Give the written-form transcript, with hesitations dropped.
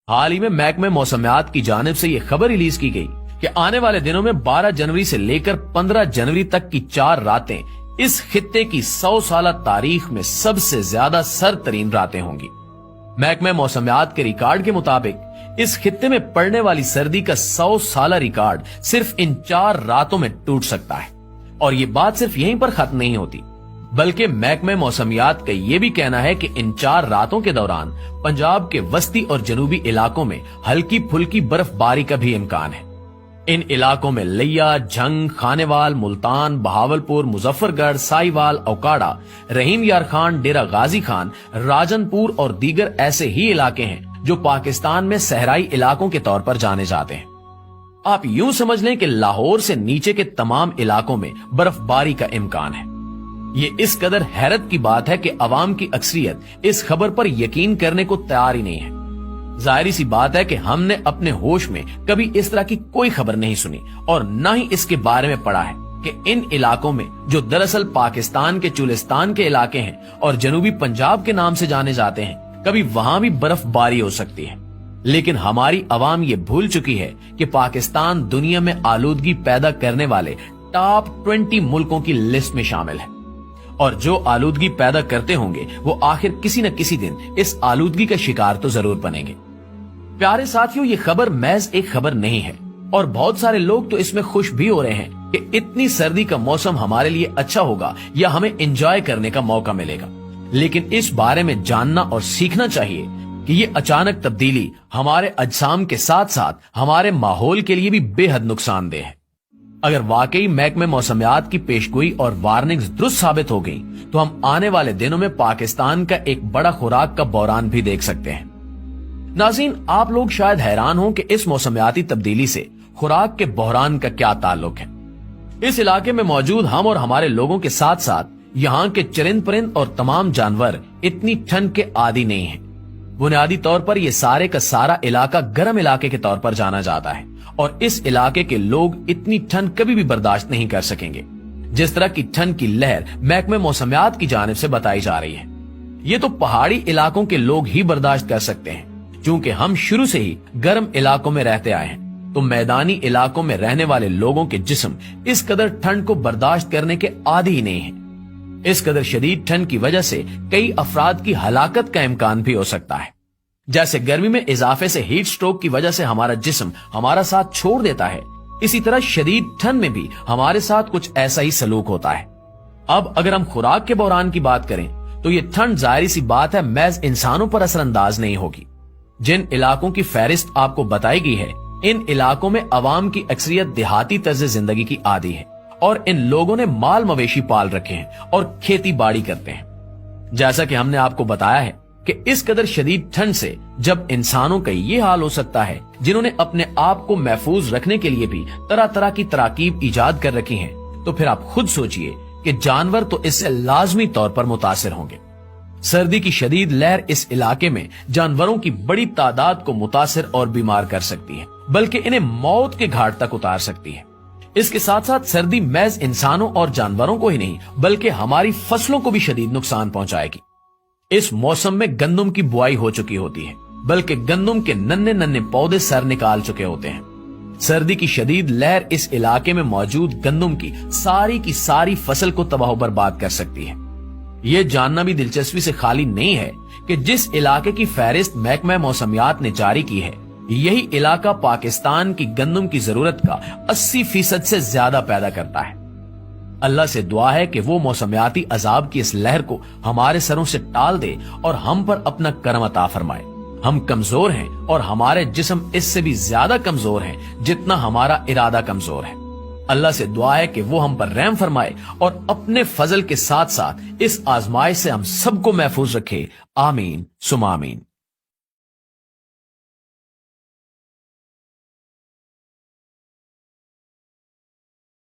हाल ही में महकमे मौसमियात की जानिब से ये खबर रिलीज की गई कि आने वाले दिनों में 12 जनवरी से लेकर 15 जनवरी तक की 4 रातें इस खित्ते की 100 साल तारीख में सबसे ज्यादा सरतरीन रातें होंगी। महकमे मौसमियात के रिकॉर्ड के मुताबिक इस खित्ते में पड़ने वाली सर्दी का 100 साल रिकॉर्ड सिर्फ इन 4 रातों में टूट सकता है। और ये बात सिर्फ यहीं पर खत्म नहीं होती, बल्कि महकमे मौसमियात का ये भी कहना है कि इन 4 रातों के दौरान पंजाब के वस्ती और जनूबी इलाकों में हल्की फुल्की बर्फबारी का भी इम्कान है। इन इलाकों में लिया, झंग, खानेवाल, मुल्तान, बहावलपुर, मुजफ्फरगढ़, साहिवाल, औकाड़ा, रहीम यार खान, डेरा गाजी खान, राजनपुर और दीगर ऐसे ही इलाके हैं जो पाकिस्तान में सहराई इलाकों के तौर पर जाने जाते हैं। आप यूं समझ लें कि लाहौर से नीचे के तमाम इलाकों में बर्फबारी का इम्कान है। ये इस कदर हैरत की बात है कि अवाम की अक्सरियत इस खबर पर यकीन करने को तैयार ही नहीं है। जाहिर सी बात है कि हमने अपने होश में कभी इस तरह की कोई खबर नहीं सुनी और न ही इसके बारे में पढ़ा है कि इन इलाकों में, जो दरअसल पाकिस्तान के चुलिस्तान के इलाके हैं और जनूबी पंजाब के नाम से जाने जाते हैं, कभी वहां भी बर्फबारी हो सकती है। लेकिन हमारी अवाम ये भूल चुकी है कि पाकिस्तान दुनिया में आलूदगी पैदा करने वाले टॉप 20 मुल्कों की लिस्ट में शामिल है और जो आलूदगी पैदा करते होंगे वो आखिर किसी न किसी दिन इस आलूदगी का शिकार तो जरूर बनेंगे। प्यारे साथियों, ये खबर महज एक खबर नहीं है और बहुत सारे लोग तो इसमें खुश भी हो रहे हैं कि इतनी सर्दी का मौसम हमारे लिए अच्छा होगा या हमें एंजॉय करने का मौका मिलेगा। लेकिन इस बारे में जानना और सीखना चाहिए कि ये अचानक तब्दीली हमारे अजसाम के साथ साथ हमारे माहौल के लिए भी बेहद नुकसानदेह है। अगर वाकई महकमे मौसमियात की पेशगोई और वार्निंग्स दुरुस्त साबित हो गई तो हम आने वाले दिनों में पाकिस्तान का एक बड़ा खुराक का बहरान भी देख सकते हैं। नाज़रीन, आप लोग शायद हैरान हो कि इस मौसमियाती तब्दीली से खुराक के बहरान का क्या ताल्लुक है। इस इलाके में मौजूद हम और हमारे लोगों के साथ साथ यहाँ के चरिंद परिंद और तमाम जानवर इतनी ठंड के आदी नहीं है। बुनियादी तौर पर यह सारे का सारा इलाका गर्म इलाके के तौर पर जाना जाता है और इस इलाके के लोग इतनी ठंड कभी भी बर्दाश्त नहीं कर सकेंगे जिस तरह की ठंड की लहर महकमे मौसमियात की जानिब से बताई जा रही है। ये तो पहाड़ी इलाकों के लोग ही बर्दाश्त कर सकते हैं, क्योंकि हम शुरू से ही गर्म इलाकों में रहते आए हैं। तो मैदानी इलाकों में रहने वाले लोगों के जिस्म इस कदर ठंड को बर्दाश्त करने के आदी ही नहीं है। इस कदर शदीद ठंड की वजह से कई अफराद की हलाकत का इम्कान भी हो सकता है। जैसे गर्मी में इजाफे से हीट स्ट्रोक की वजह से हमारा जिस्म हमारा साथ छोड़ देता है, इसी तरह शदीद ठंड में भी हमारे साथ कुछ ऐसा ही सलूक होता है। अब अगर हम खुराक के बहरान की बात करें तो ये ठंड जाहिर सी बात है महज इंसानों पर असरअंदाज नहीं होगी। जिन इलाकों की फहरिस्त आपको बताई गई है, इन इलाकों में अवाम की अक्सरियत देहाती तर्ज जिंदगी की आदी है और इन लोगों ने माल मवेशी पाल रखे हैं और खेती बाड़ी करते हैं। जैसा कि हमने आपको बताया है कि इस कदर शदीद ठंड से जब इंसानों का ये हाल हो सकता है, जिन्होंने अपने आप को महफूज रखने के लिए भी तरह तरह की तराकीब इजाद कर रखी हैं, तो फिर आप खुद सोचिए कि जानवर तो इससे लाजमी तौर पर मुतासिर होंगे। सर्दी की शदीद लहर इस इलाके में जानवरों की बड़ी तादाद को मुतासिर और बीमार कर सकती है, बल्कि इन्हें मौत के घाट तक उतार सकती है। इसके साथ साथ सर्दी महज इंसानों और जानवरों को ही नहीं बल्कि हमारी फसलों को भी शदीद नुकसान पहुंचाएगी। इस मौसम में गंदम की बुआई हो चुकी होती है, बल्कि गंदम के नन्हे नन्हे पौधे सर निकाल चुके होते हैं। सर्दी की शदीद लहर इस इलाके में मौजूद गंदम की सारी फसल को तबाह बर्बाद कर सकती है। ये जानना भी दिलचस्पी से खाली नहीं है कि जिस इलाके की फहरिस्त महकमा मौसमियात ने जारी की है, यही इलाका पाकिस्तान की गंदम की जरूरत का 80% से ज्यादा पैदा करता है। अल्लाह से दुआ है कि वो मौसमियाती अजाब की इस लहर को हमारे सरों से टाल दे और हम पर अपना करम अता फरमाए। हम कमजोर हैं और हमारे जिस्म इससे भी ज्यादा कमजोर हैं जितना हमारा इरादा कमजोर है। अल्लाह से दुआ है कि वो हम पर रहम फरमाए और अपने फजल के साथ साथ इस आजमाइश से हम सबको महफूज रखे। आमीन सुमा आमीन।